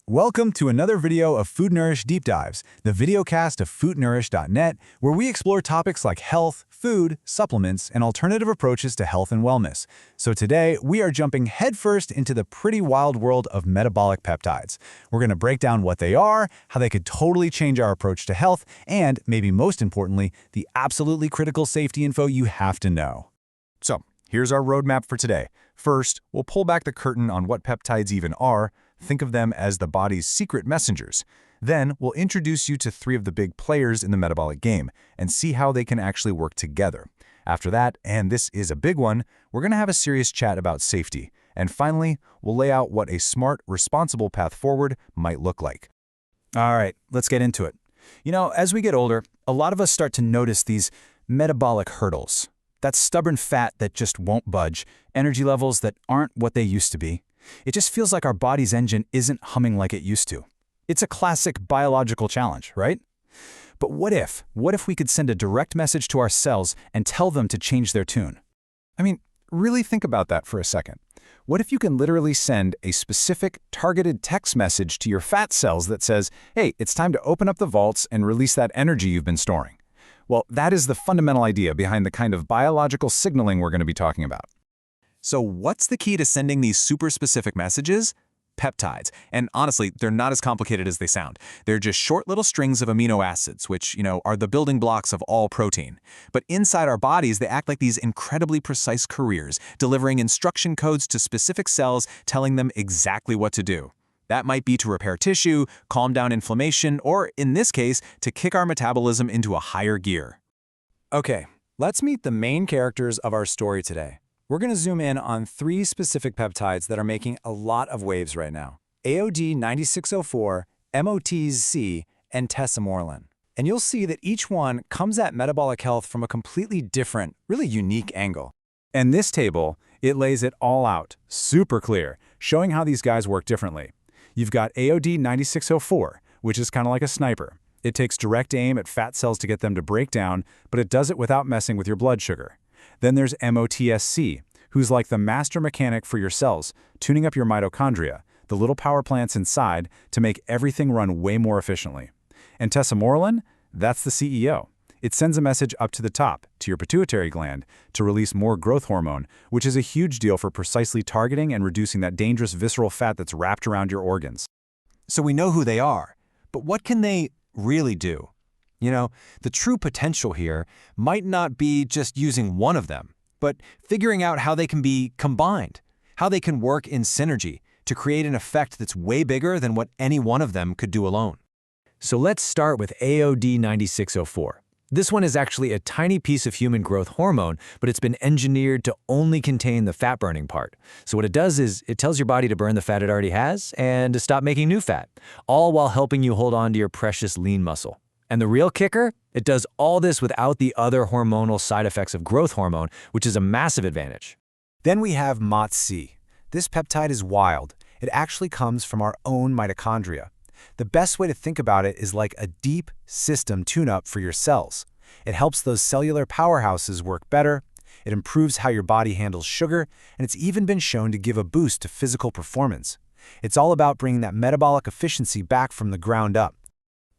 Welcome to another video of Food Nourish Deep Dives, the videocast of foodnourish.net, where we explore topics like health, food, supplements, and alternative approaches to health and wellness. So today, we are jumping headfirst into the pretty wild world of metabolic peptides. We're going to break down what they are, how they could totally change our approach to health, and, maybe most importantly, the absolutely critical safety info you have to know. So, here's our roadmap for today. First, we'll pull back the curtain on what peptides even are. Think of them as the body's secret messengers. Then, we'll introduce you to three of the big players in the metabolic game and see how they can actually work together. After that, and this is a big one, we're going to have a serious chat about safety. And finally, we'll lay out what a smart, responsible path forward might look like. All right, let's get into it. You know, as we get older, a lot of us start to notice these metabolic hurdles. That stubborn fat that just won't budge, energy levels that aren't what they used to be. It just feels like our body's engine isn't humming like it used to. It's a classic biological challenge, right? But what if we could send a direct message to our cells and tell them to change their tune? I mean, really think about that for a second. What if you can literally send a specific, targeted text message to your fat cells that says, hey, it's time to open up the vaults and release that energy you've been storing? Well, that is the fundamental idea behind the kind of biological signaling we're going to be talking about. So what's the key to sending these super specific messages? Peptides. And honestly, they're not as complicated as they sound. They're just short little strings of amino acids, which, are the building blocks of all protein. But inside our bodies, they act like these incredibly precise couriers, delivering instruction codes to specific cells, telling them exactly what to do. That might be to repair tissue, calm down inflammation, or, in this case, to kick our metabolism into a higher gear. Okay, let's meet the main characters of our story today. We're going to zoom in on three specific peptides that are making a lot of waves right now: AOD-9604, MOTS-c, and tesamorelin. And you'll see that each one comes at metabolic health from a completely different, really unique angle. And this table, it lays it all out, super clear, showing how these guys work differently. You've got AOD-9604, which is kind of like a sniper. It takes direct aim at fat cells to get them to break down, but it does it without messing with your blood sugar. Then there's MOTS-c, who's like the master mechanic for your cells, tuning up your mitochondria, the little power plants inside, to make everything run way more efficiently. And tesamorelin, that's the CEO. It sends a message up to the top, to your pituitary gland, to release more growth hormone, which is a huge deal for precisely targeting and reducing that dangerous visceral fat that's wrapped around your organs. So we know who they are, but what can they really do? The true potential here might not be just using one of them, but figuring out how they can be combined, how they can work in synergy to create an effect that's way bigger than what any one of them could do alone. So let's start with AOD-9604. This one is actually a tiny piece of human growth hormone, but it's been engineered to only contain the fat-burning part. So what it does is it tells your body to burn the fat it already has and to stop making new fat, all while helping you hold on to your precious lean muscle. And the real kicker? It does all this without the other hormonal side effects of growth hormone, which is a massive advantage. Then we have MOTS-c. This peptide is wild. It actually comes from our own mitochondria. The best way to think about it is like a deep system tune-up for your cells. It helps those cellular powerhouses work better, it improves how your body handles sugar, and it's even been shown to give a boost to physical performance. It's all about bringing that metabolic efficiency back from the ground up.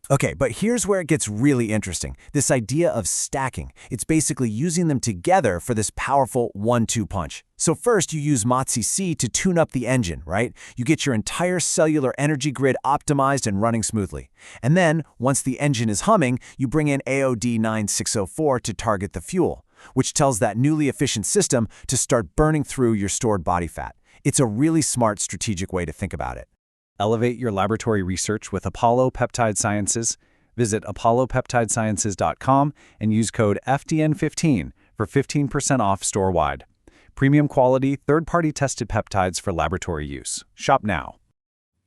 Okay, but here's where it gets really interesting. This idea of stacking. It's basically using them together for this powerful 1-2 punch. So first you use MOTS-c to tune up the engine, right? You get your entire cellular energy grid optimized and running smoothly. And then, once the engine is humming, you bring in AOD-9604 to target the fuel, which tells that newly efficient system to start burning through your stored body fat. It's a really smart strategic way to think about it. Elevate your laboratory research with Apollo Peptide Sciences. Visit apollopeptidesciences.com and use code FDN15 for 15% off store-wide. Premium quality, third-party tested peptides for laboratory use. Shop now.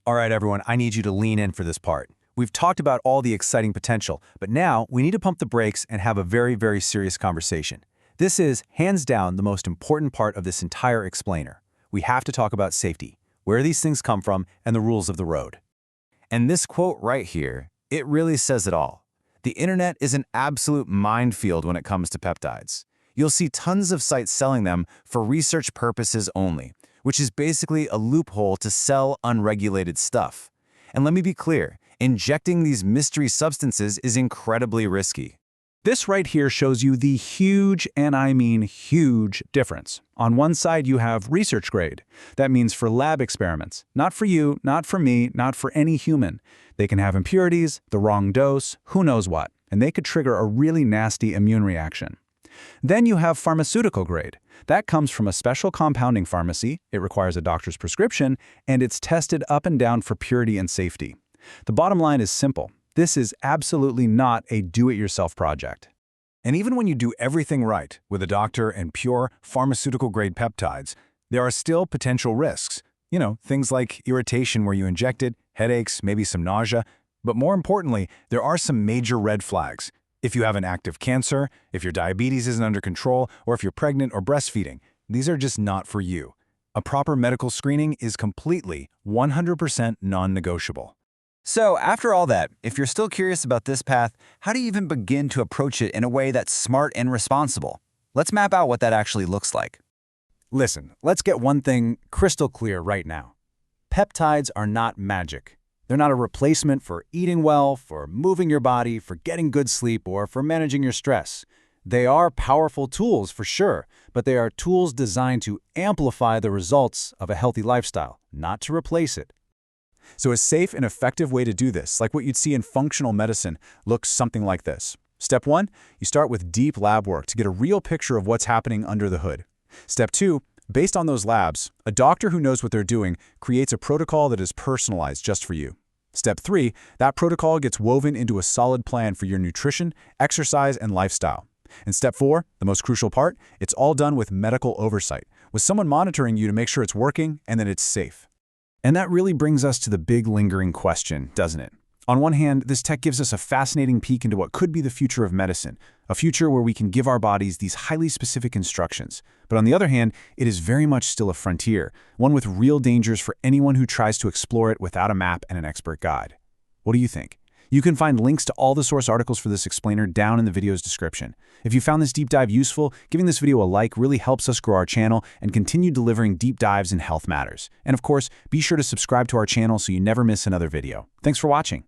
All right, everyone, I need you to lean in for this part. We've talked about all the exciting potential, but now we need to pump the brakes and have a very, very serious conversation. This is, hands down, the most important part of this entire explainer. We have to talk about safety, where these things come from, and the rules of the road. And this quote right here, it really says it all. The internet is an absolute minefield when it comes to peptides. You'll see tons of sites selling them for research purposes only, which is basically a loophole to sell unregulated stuff. And let me be clear, injecting these mystery substances is incredibly risky. This right here shows you the huge, and I mean huge, difference. On one side, you have research grade. That means for lab experiments. Not for you, not for me, not for any human. They can have impurities, the wrong dose, who knows what, and they could trigger a really nasty immune reaction. Then you have pharmaceutical grade. That comes from a special compounding pharmacy, it requires a doctor's prescription, and it's tested up and down for purity and safety. The bottom line is simple. This is absolutely not a do-it-yourself project. And even when you do everything right with a doctor and pure pharmaceutical-grade peptides, there are still potential risks. Things like irritation where you inject it, headaches, maybe some nausea. But more importantly, there are some major red flags. If you have an active cancer, if your diabetes isn't under control, or if you're pregnant or breastfeeding, these are just not for you. A proper medical screening is completely 100% non-negotiable. So after all that, if you're still curious about this path, how do you even begin to approach it in a way that's smart and responsible? Let's map out what that actually looks like. Listen, let's get one thing crystal clear right now. Peptides are not magic. They're not a replacement for eating well, for moving your body, for getting good sleep, or for managing your stress. They are powerful tools for sure, but they are tools designed to amplify the results of a healthy lifestyle, not to replace it. So a safe and effective way to do this, like what you'd see in functional medicine, looks something like this. Step 1, you start with deep lab work to get a real picture of what's happening under the hood. Step 2, based on those labs, a doctor who knows what they're doing creates a protocol that is personalized just for you. Step 3, that protocol gets woven into a solid plan for your nutrition, exercise, and lifestyle. And step 4, the most crucial part, it's all done with medical oversight, with someone monitoring you to make sure it's working and that it's safe. And that really brings us to the big lingering question, doesn't it? On one hand, this tech gives us a fascinating peek into what could be the future of medicine, a future where we can give our bodies these highly specific instructions. But on the other hand, it is very much still a frontier, one with real dangers for anyone who tries to explore it without a map and an expert guide. What do you think? You can find links to all the source articles for this explainer down in the video's description. If you found this deep dive useful, giving this video a like really helps us grow our channel and continue delivering deep dives in health matters. And of course, be sure to subscribe to our channel so you never miss another video. Thanks for watching.